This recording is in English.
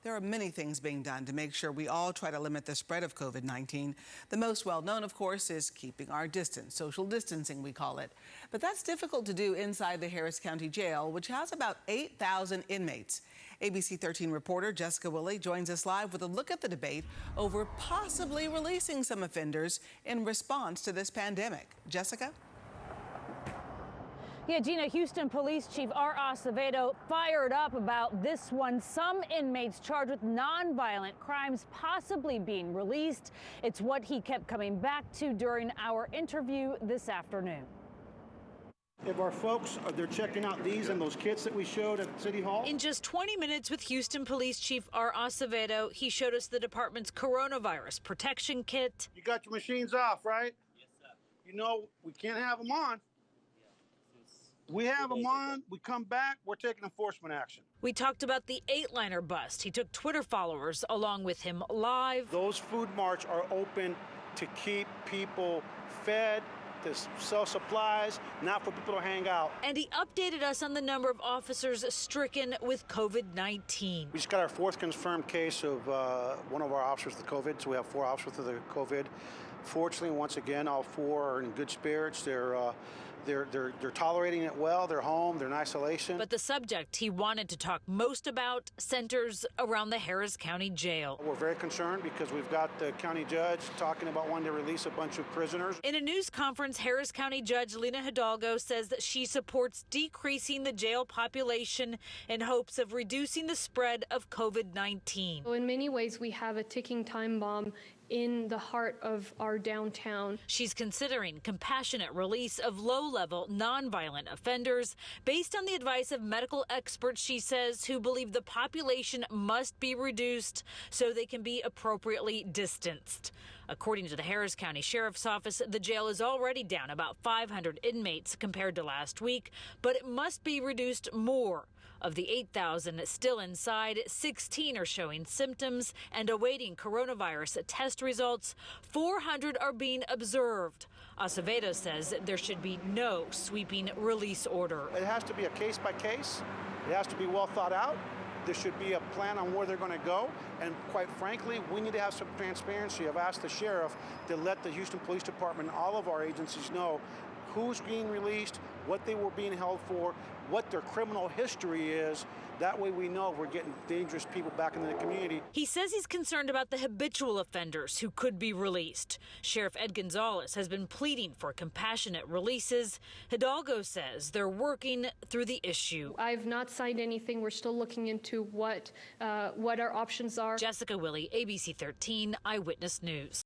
There are many things being done to make sure we all try to limit the spread of COVID-19. The most well-known, of course, is keeping our distance, social distancing, we call it. But that's difficult to do inside the Harris County Jail, which has about 8,000 inmates. ABC 13 reporter Jessica Willey joins us live with a look at the debate over possibly releasing some offenders in response to this pandemic. Jessica? Yeah, Gina, Houston Police Chief Art Acevedo fired up about this one. Some inmates charged with nonviolent crimes possibly being released. It's what he kept coming back to during our interview this afternoon. If our folks, they're checking out these and those kits that we showed at City Hall. In just 20 minutes with Houston Police Chief Art Acevedo, he showed us the department's coronavirus protection kit. You got your machines off, right? Yes, sir. You know, we can't have them on. We have them on, we come back, we're taking enforcement action. We talked about the 8-liner bust. He took Twitter followers along with him live. Those food marts are open to keep people fed, to sell supplies, not for people to hang out. And he updated us on the number of officers stricken with COVID-19. We just got our 4th confirmed case of one of our officers with COVID, so we have 4 officers with the COVID. Fortunately, once again, all 4 are in good spirits. They're tolerating it well. They're home. They're in isolation. But the subject he wanted to talk most about centers around the Harris County Jail. We're very concerned because we've got the county judge talking about wanting to release a bunch of prisoners. In a news conference, Harris County Judge Lena Hidalgo says that she supports decreasing the jail population in hopes of reducing the spread of COVID-19. In many ways, we have a ticking time bomb in the heart of our downtown. She's considering compassionate release of low-level, nonviolent offenders based on the advice of medical experts, she says, who believe the population must be reduced so they can be appropriately distanced. According to the Harris County Sheriff's Office, the jail is already down about 500 inmates compared to last week, but it must be reduced more. Of the 8,000 still inside, 16 are showing symptoms and awaiting coronavirus test results. 400 are being observed. Acevedo says there should be no sweeping release order. It has to be a case by case. It has to be well thought out. There should be a plan on where they're going to go. And quite frankly, we need to have some transparency. I've asked the sheriff to let the Houston Police Department and all of our agencies know who's being released, what they were being held for, what their criminal history is. That way we know we're getting dangerous people back into the community. He says he's concerned about the habitual offenders who could be released. Sheriff Ed Gonzalez has been pleading for compassionate releases. Hidalgo says they're working through the issue. I've not signed anything. We're still looking into what our options are. Jessica Willey, ABC 13 Eyewitness News.